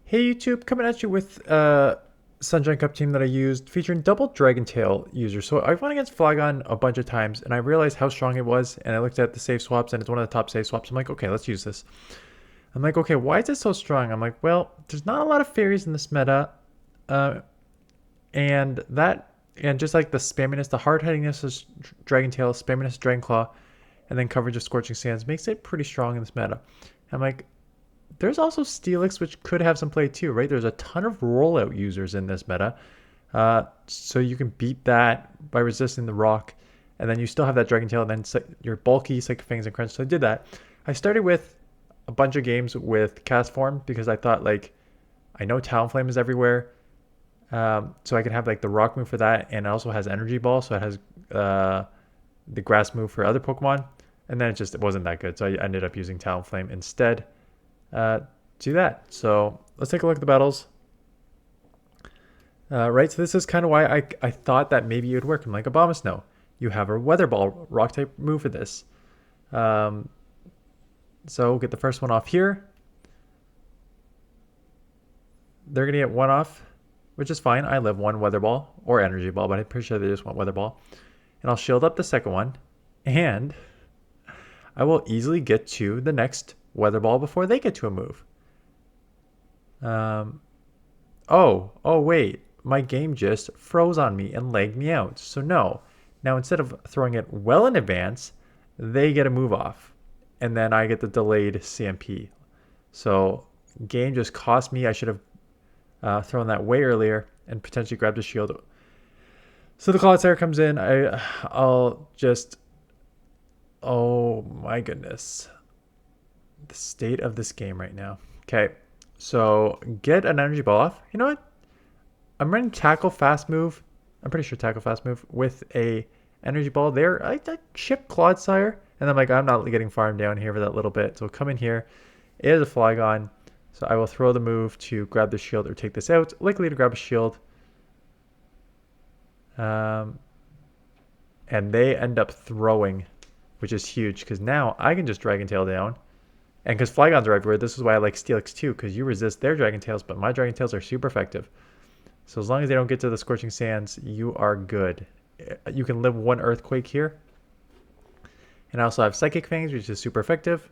Hey YouTube, coming at you with Sunshine Cup team that I used featuring double Dragon Tail users. So I went against Flygon a bunch of times and I realized how strong it was, and I looked at the save swaps and it's one of the top save swaps. I'm like, okay, let's use this. I'm like, okay, why is it so strong? I'm like, well, there's not a lot of fairies in this meta. Uh, and that and just like the spamminess, the hard hittingness of Dragon Tail, spamminess Dragon Claw, and then coverage of Scorching Sands makes it pretty strong in this meta. I'm like, there's also steelix, which could have some play too, right? There's a ton of rollout users in this meta. So you can beat that by resisting the rock, and then you still have that Dragon Tail, and then your bulky Psychic Fangs and Crunch. So I did that. I started with a bunch of games with Cast Form because I thought, like, I know Talonflame is everywhere. So I can have like the rock move for that, and it also has Energy Ball, so it has the grass move for other Pokemon. And then it wasn't that good, so I ended up using Talonflame instead. Do that. So let's take a look at the battles. Right, so this is kind of why I thought that maybe it would work. I'm like, Abomasnow, you have a Weather Ball rock type move for this. So we'll get the first one off here. They're going to get one off, which is fine. I live one Weather Ball or Energy Ball, but I'm pretty sure they just want Weather Ball. And I'll shield up the second one, and I will easily get to the next Weather Ball before they get to a move. Oh, wait. My game just froze on me and lagged me out. So no. Now instead of throwing it well in advance, they get a move off. And then I get the delayed CMP. So game just cost me. I should have thrown that way earlier and potentially grabbed a shield. So the Cloud comes in. I'll just... Oh my goodness. The state of this game right now. Okay, so get an Energy Ball off. You know what? I'm running Tackle Fast Move. I'm pretty sure Tackle Fast Move with a Energy Ball there. I ship Clodsire, and I'm like, I'm not getting farmed down here for that little bit. So come in here. It is a Flygon. So I will throw the move to grab the shield or take this out. Likely to grab a shield. And they end up throwing, which is huge because now I can just Dragon Tail down. And because Flygons are everywhere, this is why I like Steelix too, because you resist their Dragon Tails, but my Dragon Tails are super effective. So as long as they don't get to the Scorching Sands, you are good. You can live one Earthquake here. And I also have Psychic Fangs, which is super effective.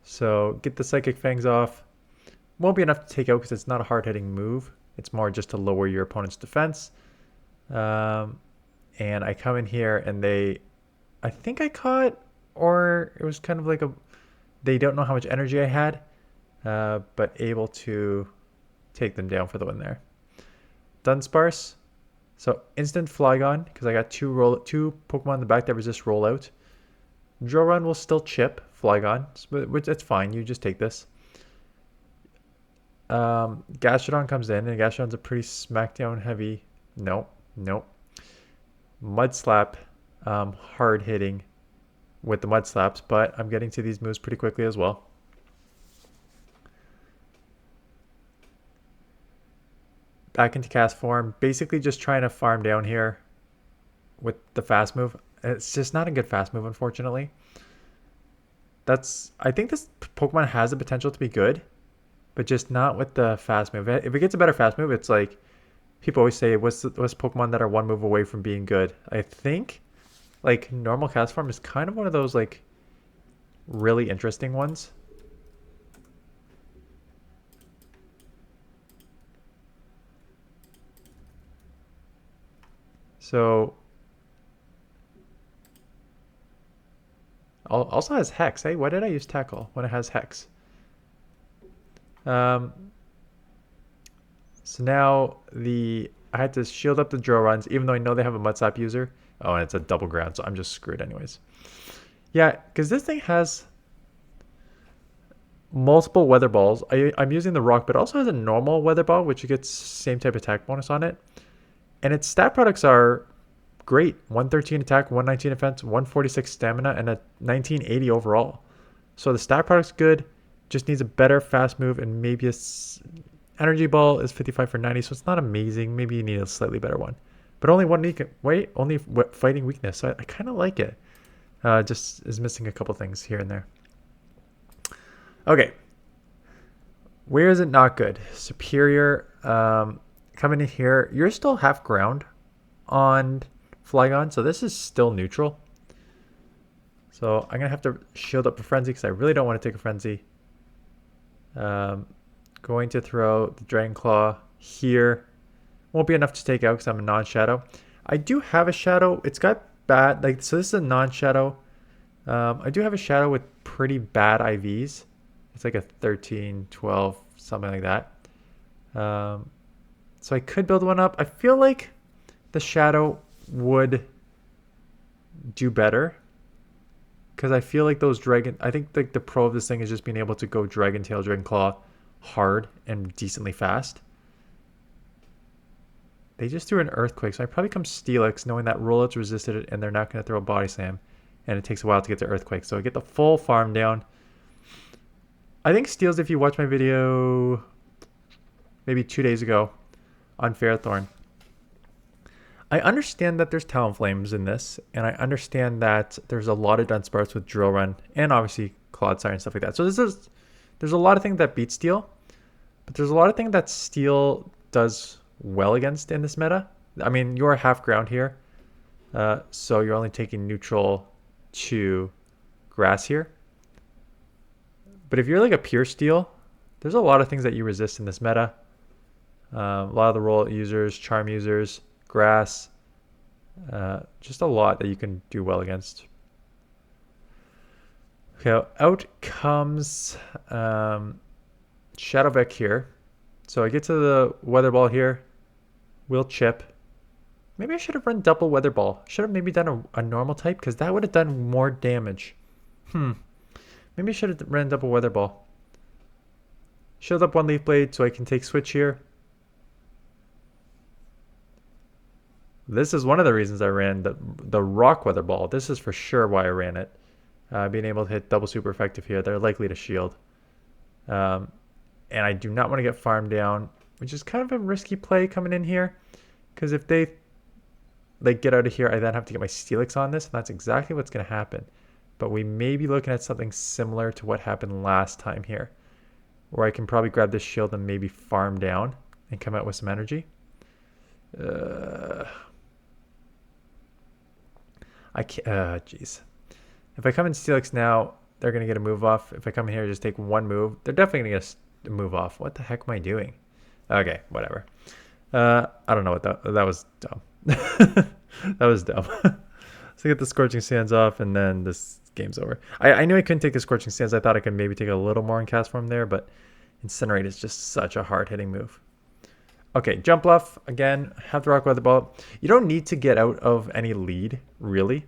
So get the Psychic Fangs off. Won't be enough to take out because it's not a hard-hitting move. It's more just to lower your opponent's defense. And I come in here and I think I caught, or it was kind of like they don't know how much energy I had, but able to take them down for the win there. Dunsparce. So instant Flygon, because I got two Pokemon in the back that resist rollout. Drorun will still chip Flygon, which that's fine. You just take this. Gastrodon comes in, and Gastrodon's a pretty smackdown heavy. Nope. Mud Slap, hard hitting with the Mud Slaps, but I'm getting to these moves pretty quickly as well. Back into cast form, basically just trying to farm down here with the fast move. It's just not a good fast move, unfortunately. I think this Pokemon has the potential to be good, but just not with the fast move. If it gets a better fast move, it's like people always say, what's Pokemon that are one move away from being good? I think like normal cast form is kind of one of those like really interesting ones. So also has Hex. Hey, why did I use Tackle when it has Hex? So now I had to shield up the Droruns, even though I know they have a Mud Slap user. Oh, and it's a double ground, so I'm just screwed anyways. Yeah, because this thing has multiple Weather Balls. I'm using the Rock, but it also has a normal Weather Ball, which gets same type attack bonus on it. And its stat products are great. 113 attack, 119 defense, 146 stamina, and a 1980 overall. So the stat product's good. Just needs a better fast move, and maybe a Energy Ball is 55 for 90, so it's not amazing. Maybe you need a slightly better one. But only only fighting weakness. So I kind of like it. Just is missing a couple things here and there. Okay. Where is it not good? Superior. Coming in here, you're still half ground on Flygon, so this is still neutral. So I'm gonna have to shield up a frenzy because I really don't want to take a frenzy. Going to throw the Dragon Claw here. Won't be enough to take out because I'm a non-shadow. I do have a shadow. It's got bad, like, so this is a non-shadow. I do have a shadow with pretty bad IVs. It's like a 13, 12, something like that. So I could build one up. I feel like the shadow would do better. Because I feel like those I think like the pro of this thing is just being able to go Dragon Tail, Dragon Claw hard and decently fast. They just threw an Earthquake, so I probably come Steelix knowing that rollouts resisted it and they're not going to throw a Body Slam. And it takes a while to get to Earthquake. So I get the full farm down. I think Steels, if you watch my video maybe 2 days ago on Fairthorn, I understand that there's Talonflames in this, and I understand that there's a lot of Dunsparce with Drill Run, and obviously Clodsire and stuff like that. So there's a lot of things that beat Steel, but there's a lot of things that Steel does well against in this meta. I mean, you're half ground here, so you're only taking neutral to grass here. But if you're like a pure Steel, there's a lot of things that you resist in this meta. A lot of the roll users, charm users, grass, just a lot that you can do well against. Okay, out comes Shadowbeck here. So I get to the Weather Ball here. Will chip. Maybe I should have run double Weather Ball. Should have maybe done a normal type because that would have done more damage. Maybe I should have ran double Weather Ball. Shield up one Leaf Blade so I can take switch here. This is one of the reasons I ran the Rock Weather Ball. This is for sure why I ran it. Being able to hit double super effective here. They're likely to shield. And I do not want to get farmed down, which is kind of a risky play coming in here. Because if they get out of here, I then have to get my Steelix on this. And that's exactly what's going to happen. But we may be looking at something similar to what happened last time here. Where I can probably grab this shield and maybe farm down and come out with some energy. I can't, jeez. If I come in Steelix now, they're going to get a move off. If I come in here, just take one move. They're definitely going to get a move off. What the heck am I doing? Okay, whatever. I don't know what that was dumb. That was dumb. So get the Scorching Sands off, and then this game's over. I knew I couldn't take the Scorching Sands. I thought I could maybe take a little more in Cast Form there, but Incinerate is just such a hard-hitting move. Okay, Jump Bluff. Again, have the Rock Weather Ball. You don't need to get out of any lead, really.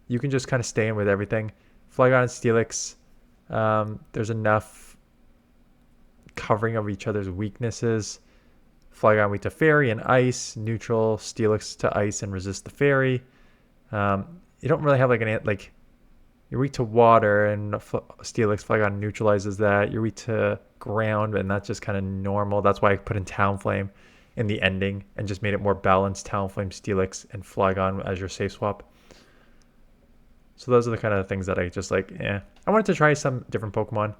You can just kind of stay in with everything. Flygon and Steelix. There's enough covering of each other's weaknesses. Flygon weak to Fairy and Ice. Neutral, Steelix to Ice and resist the Fairy. You don't really have you're weak to Water and Steelix, Flygon neutralizes that. You're weak to Ground, and that's just kind of normal. That's why I put in Talonflame in the ending and just made it more balanced. Talonflame, Steelix, and Flygon as your safe swap. So those are the kind of things that I just I wanted to try some different Pokemon.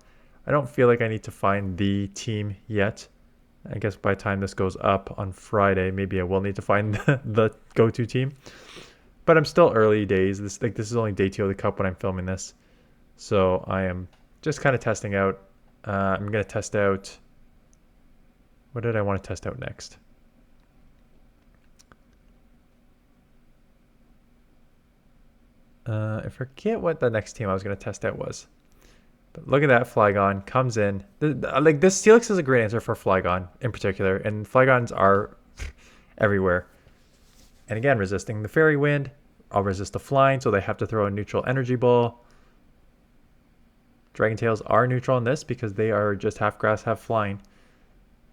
I don't feel like I need to find the team yet. I guess by the time this goes up on Friday, maybe I will need to find the go-to team. But I'm still early days. This is only day 2 of the Cup when I'm filming this. So I am just kind of testing out. I'm going to test out... What did I want to test out next? I forget what the next team I was going to test out was. But look at that, Flygon comes in. This Steelix is a great answer for Flygon in particular. And Flygons are everywhere. And again, resisting the Fairy Wind. I'll resist the Flying, so they have to throw a neutral Energy Ball. Dragon Tails are neutral in this because they are just half grass, half flying.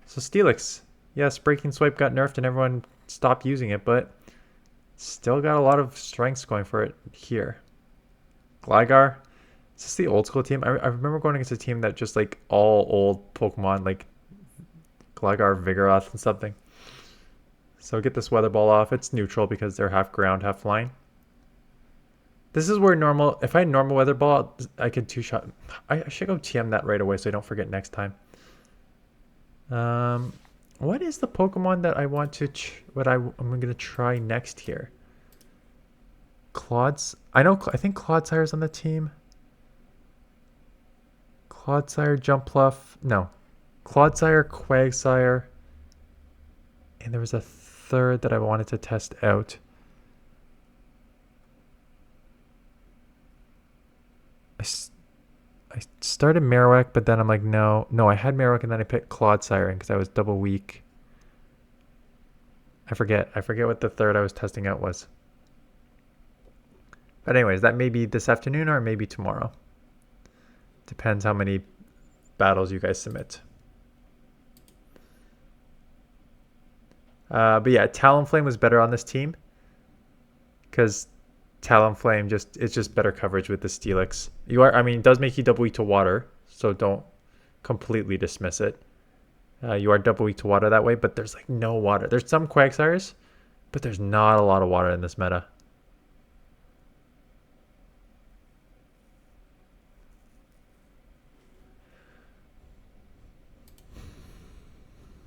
So Steelix. Yes, Breaking Swipe got nerfed and everyone stopped using it, but still got a lot of strengths going for it here. Gligar. Is this the old school team? I remember going against a team that just all old Pokemon, like Gligar, Vigoroth, and something. So get this Weather Ball off. It's neutral because they're half ground, half flying. This is where if I had normal Weather Ball, I could two-shot. I should go TM that right away so I don't forget next time. Um, what is the Pokemon that I want to, I'm going to try next here? Claude's, I think Clodsire's on the team. Clodsire, Jumpluff, no. Clodsire, Quagsire, and there was a third that I wanted to test out. I started Marowak, but then I'm like, no, I had Marowak and then I picked Clodsire because I was double weak. I forget what the third I was testing out was. But anyways, that may be this afternoon or maybe tomorrow. Depends how many battles you guys submit. But yeah, Talonflame was better on this team because Talonflame it's just better coverage with the Steelix. It does make you double weak to water, so don't completely dismiss it. You are double weak to water that way, but there's like no water. There's some Quagsires, but there's not a lot of water in this meta.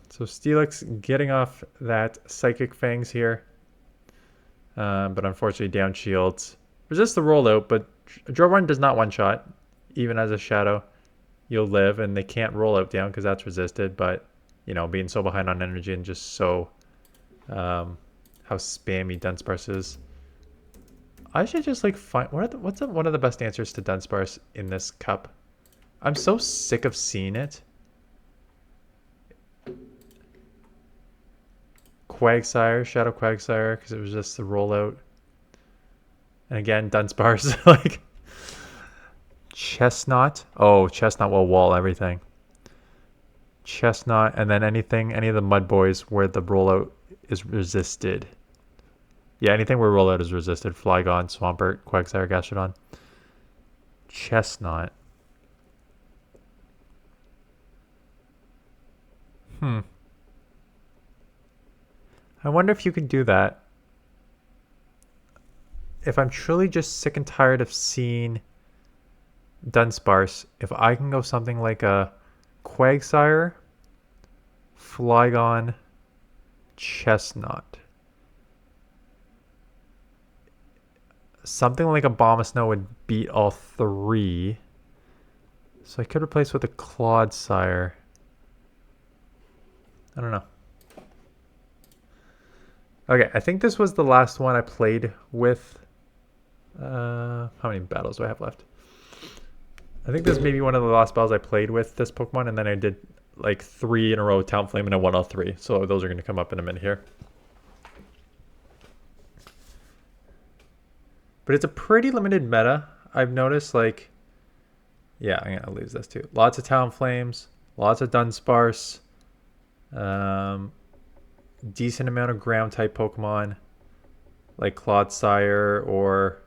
So Steelix getting off that Psychic Fangs here. But unfortunately down shields. Resist the rollout, but Drone does not one-shot. Even as a shadow, you'll live, and they can't roll out down because that's resisted. But, being so behind on energy and just so how spammy Dunsparce is. I should just find what's one of the best answers to Dunsparce in this cup. I'm so sick of seeing it. Quagsire, Shadow Quagsire, because it was just the rollout. And again, Dunsparce, Chestnut. Oh, Chestnut will wall everything. Chestnut, and then any of the Mud Boys where the rollout is resisted. Yeah, anything where rollout is resisted. Flygon, Swampert, Quagsire, Gastrodon. Chestnut. I wonder if you can do that. If I'm truly just sick and tired of seeing Dunsparce, if I can go something like a Quagsire, Flygon, Chestnut. Something like a Abomasnow would beat all three. So I could replace with a Clodsire. I don't know. Okay, I think this was the last one I played with. How many battles do I have left? I think this may be one of the last battles I played with this Pokemon, and then I did like 3 in a row with Talonflame, and I won all 3. So those are going to come up in a minute here. But it's a pretty limited meta. I've noticed, yeah, I'm going to lose this too. Lots of Talonflames, lots of Dunsparce, decent amount of ground type Pokemon like Clodsire or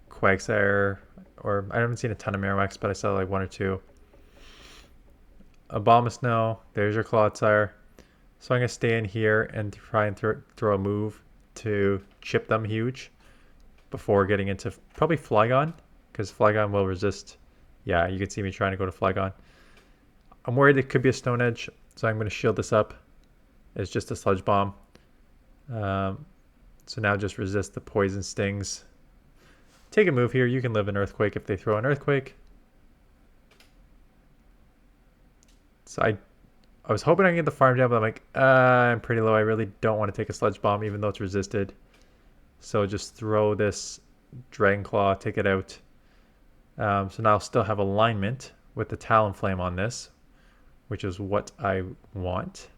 Quagsire, or I haven't seen a ton of Marowaks, but I saw like 1 or 2. Abomasnow, there's your Clodsire. So I'm going to stay in here and try and throw a move to chip them huge before getting into probably Flygon, because Flygon will resist. Yeah, you can see me trying to go to Flygon. I'm worried it could be a Stone Edge, so I'm going to shield this up. It's just a Sludge Bomb. So now just resist the Poison Stings. Take a move here. You can live an Earthquake if they throw an Earthquake. So I was hoping I could get the Farm down, but I'm like, I'm pretty low. I really don't want to take a Sludge Bomb, even though it's resisted. So just throw this Dragon Claw, take it out. So now I'll still have alignment with the Talonflame on this, which is what I want.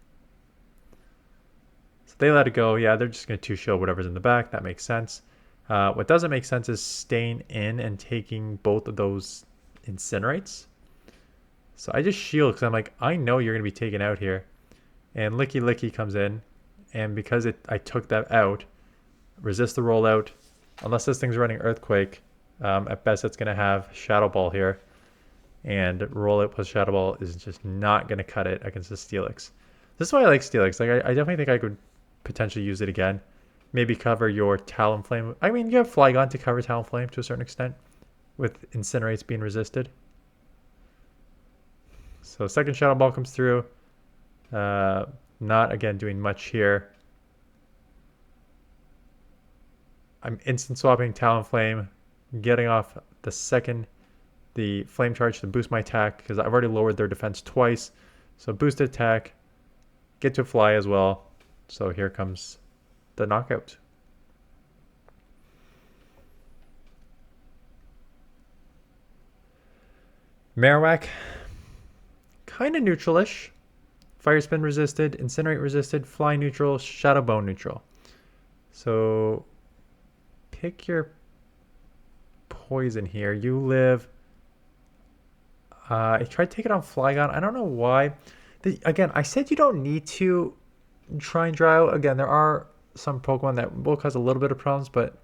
So they let it go. Yeah, they're just going to 2-shield whatever's in the back. That makes sense. What doesn't make sense is staying in and taking both of those Incinerates. So I just shield because I'm like, I know you're going to be taken out here. And Licky Licky comes in. And because I took that out, resist the rollout. Unless this thing's running Earthquake, at best it's going to have Shadow Ball here. And rollout plus Shadow Ball is just not going to cut it against the Steelix. This is why I like Steelix. Like I definitely think I could potentially use it again. Maybe cover your Talonflame. I mean, you have Flygon to cover Talonflame to a certain extent with Incinerates being resisted. So second Shadow Ball comes through. Not, again, doing much here. I'm instant swapping Talonflame, getting off the Flame Charge to boost my attack because I've already lowered their defense twice. So boosted attack, get to fly as well. So here comes the knockout. Marowak, kind of neutral-ish. Fire Spin resisted, Incinerate resisted, Fly neutral, Shadow Bone neutral. So pick your poison here. You live... I tried to take it on Flygon. I don't know why. Again, I said you don't need to try and draw out. Again, there are some Pokemon that will cause a little bit of problems, but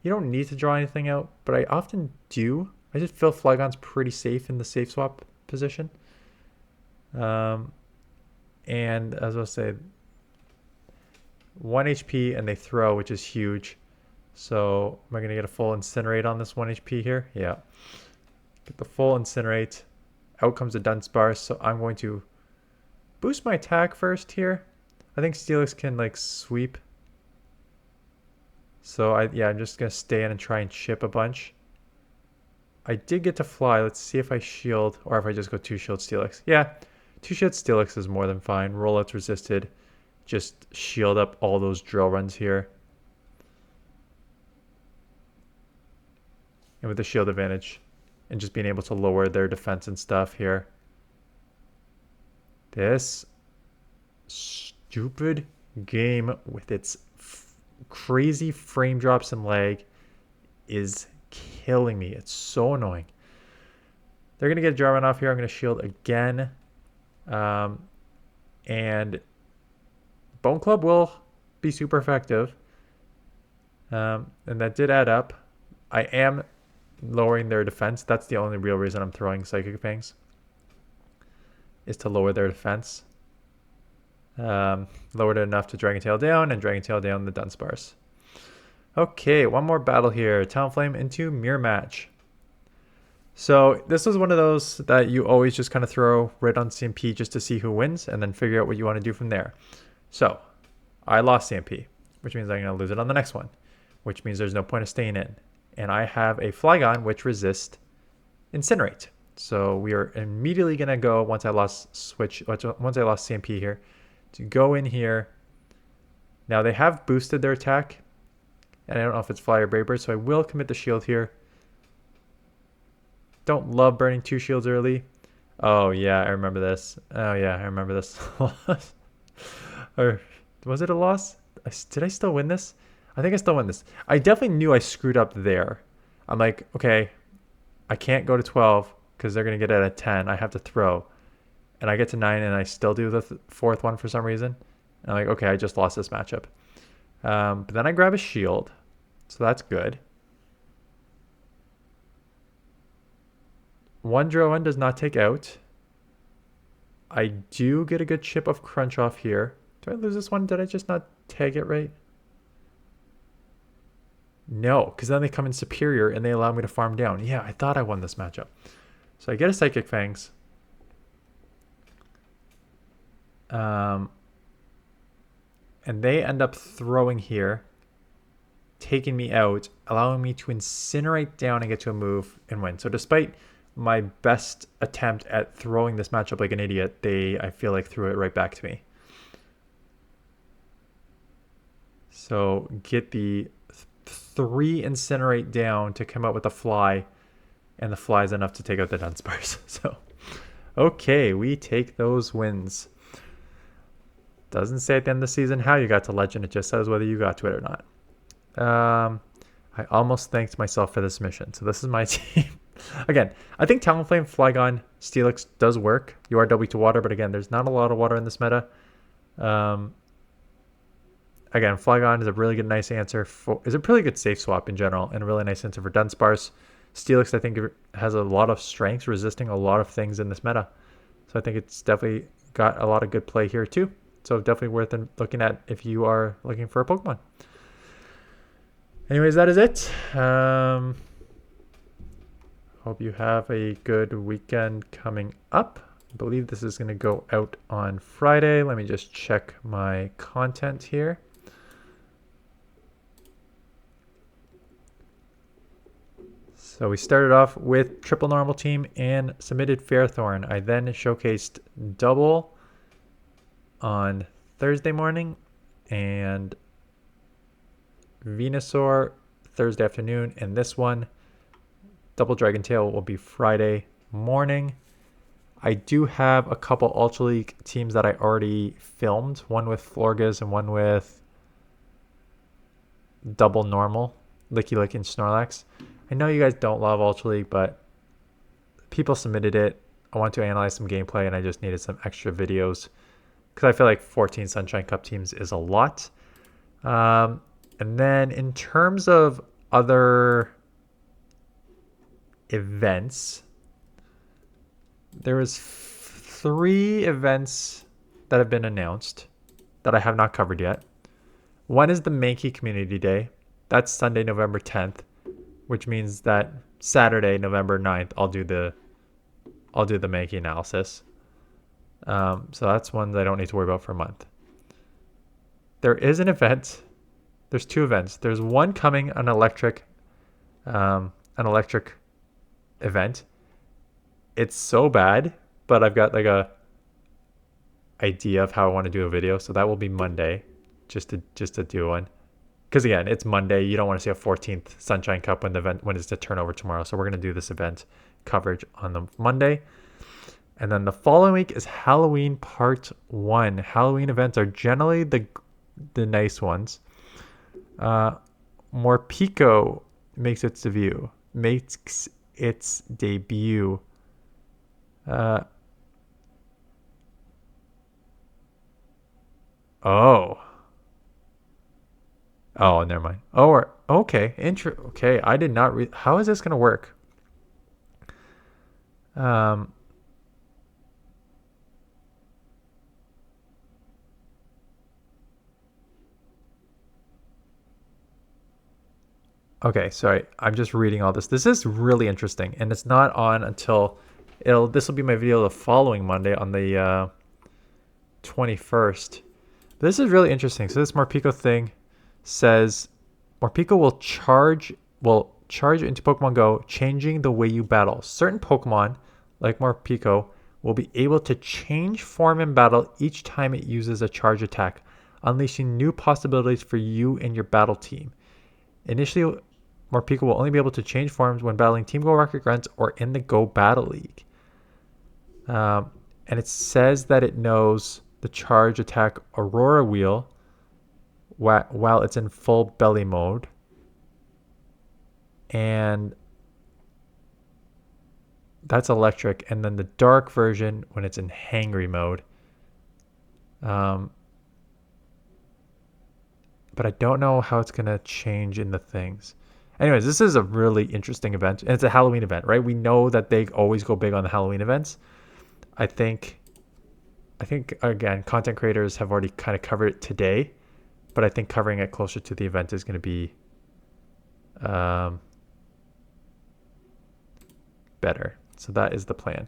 you don't need to draw anything out. But I often do. I just feel Flygon's pretty safe in the safe swap position. And as I'll say, 1 HP and they throw, which is huge. So am I going to get a full Incinerate on this 1 HP here? Yeah. Get the full Incinerate. Out comes a Dunsparce, so I'm going to boost my attack first here. I think Steelix can like sweep. So I'm just going to stay in and try and chip a bunch. I did get to fly. Let's see if I shield or if I just go 2 shield Steelix. Yeah, 2 shield Steelix is more than fine. Rollout's resisted. Just shield up all those drill runs here. And with the shield advantage and just being able to lower their defense and stuff here. This stupid game with its crazy frame drops and lag is killing me. It's so annoying. They're going to get a Jarvan off here. I'm going to shield again. And Bone Club will be super effective. And that did add up. I am lowering their defense. That's the only real reason I'm throwing Psychic Fangs, is to lower their defense. Lowered it enough to Dragon Tail down and Dragon Tail down the Dunsparce. Okay, one more battle here. Talonflame into Mirror Match. So this is one of those that you always just kind of throw right on CMP just to see who wins and then figure out what you want to do from there. So I lost CMP, which means I'm going to lose it on the next one, which means there's no point of staying in. And I have a Flygon which resists Incinerate. So we are immediately going to go, once I lost CMP here, to go in here. Now they have boosted their attack, and I don't know if it's Fly or Brave Bird, so I will commit the shield here. Don't love burning 2 shields early. Oh yeah, I remember this. Oh yeah, I remember this. Or was it a loss? Did I still win this? I think I still win this. I definitely knew I screwed up there. I'm like, okay, I can't go to 12 because they're going to get it at 10. I have to throw. And I get to 9 and I still do the 4th one for some reason. And I'm like, okay, I just lost this matchup. But then I grab a shield. So that's good. 1 drill run does not take out. I do get a good chip of Crunch off here. Do I lose this one? Did I just not tag it right? No, because then they come in superior and they allow me to farm down. Yeah, I thought I won this matchup. So I get a Psychic Fangs. And they end up throwing here, taking me out, allowing me to Incinerate down and get to a move and win. So despite my best attempt at throwing this matchup like an idiot, I feel like threw it right back to me. So get the 3 Incinerate down to come out with a Fly, and the Fly is enough to take out the Dunsparce. So, okay, we take those wins. Doesn't say at the end of the season how you got to Legend. It just says whether you got to it or not. I almost thanked myself for this mission. So this is my team. Again, I think Talonflame, Flygon, Steelix does work. You are W to water, but again, there's not a lot of water in this meta. Again, Flygon is a really good, nice answer is a really good safe swap in general, and a really nice answer for Dunsparce. Steelix, I think, has a lot of strengths, resisting a lot of things in this meta. So I think it's definitely got a lot of good play here too. So definitely worth looking at if you are looking for a Pokemon. Anyways, that is it. Hope you have a good weekend coming up. I believe this is going to go out on Friday. Let me just check my content here. So we started off with triple normal team and submitted Fairthorn. I then showcased double on Thursday morning and Venusaur Thursday afternoon, and this one, double Dragon Tail, will be Friday morning. I do have a couple Ultra League teams that I already filmed, one with Florges and one with double normal, Licky Lick and Snorlax. I know you guys don't love Ultra League, but people submitted it. I want to analyze some gameplay, and I just needed some extra videos because I feel like 14 Sunshine Cup teams is a lot. And then in terms of other events, there was 3 events that have been announced that I have not covered yet. One is the Mankey Community Day. That's Sunday, November 10th, which means that Saturday, November 9th, I'll do the Mankey analysis. So that's one that I don't need to worry about for a month. There is an event. There's 2 events. There's one coming, an electric event. It's so bad, but I've got like a idea of how I want to do a video. So that will be Monday, just to do one. Because again, it's Monday. You don't want to see a 14th Sunshine Cup when it's the turnover tomorrow. So we're going to do this event coverage on the Monday. And then the following week is Halloween Part 1. Halloween events are generally the nice ones. Morpeko makes its debut. Oh, never mind. Okay. Okay, I did not read. How is this going to work? Okay, sorry. I'm just reading all this. This is really interesting, and it's not on until this will be my video the following Monday on the 21st. This is really interesting. So this Morpeko thing says Morpeko will charge into Pokemon Go, changing the way you battle. Certain Pokemon, like Morpeko, will be able to change form in battle each time it uses a charge attack, unleashing new possibilities for you and your battle team. Initially, Morpeko will only be able to change forms when battling Team Go Rocket Grunts or in the Go Battle League. And it says that it knows the charge attack Aurora Wheel while it's in full belly mode. And that's electric. And then the dark version when it's in hangry mode. But I don't know how it's going to change in the things. Anyways, this is a really interesting event. And it's a Halloween event, right? We know that they always go big on the Halloween events. I think again, content creators have already kind of covered it today. But I think covering it closer to the event is going to be better. So that is the plan.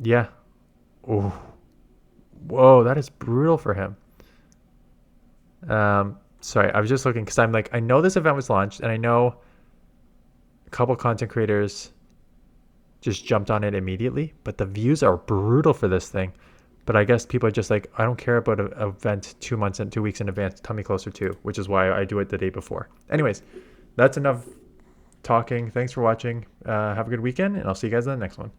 Yeah. Oh. Whoa, that is brutal for him. Sorry, I was just looking because I'm like, I know this event was launched and I know a couple content creators just jumped on it immediately, but the views are brutal for this thing. But I guess people are just like, I don't care about an event 2 weeks in advance. Tell me closer to, which is why I do it the day before. Anyways, that's enough talking. Thanks for watching. Have a good weekend, and I'll see you guys in the next one.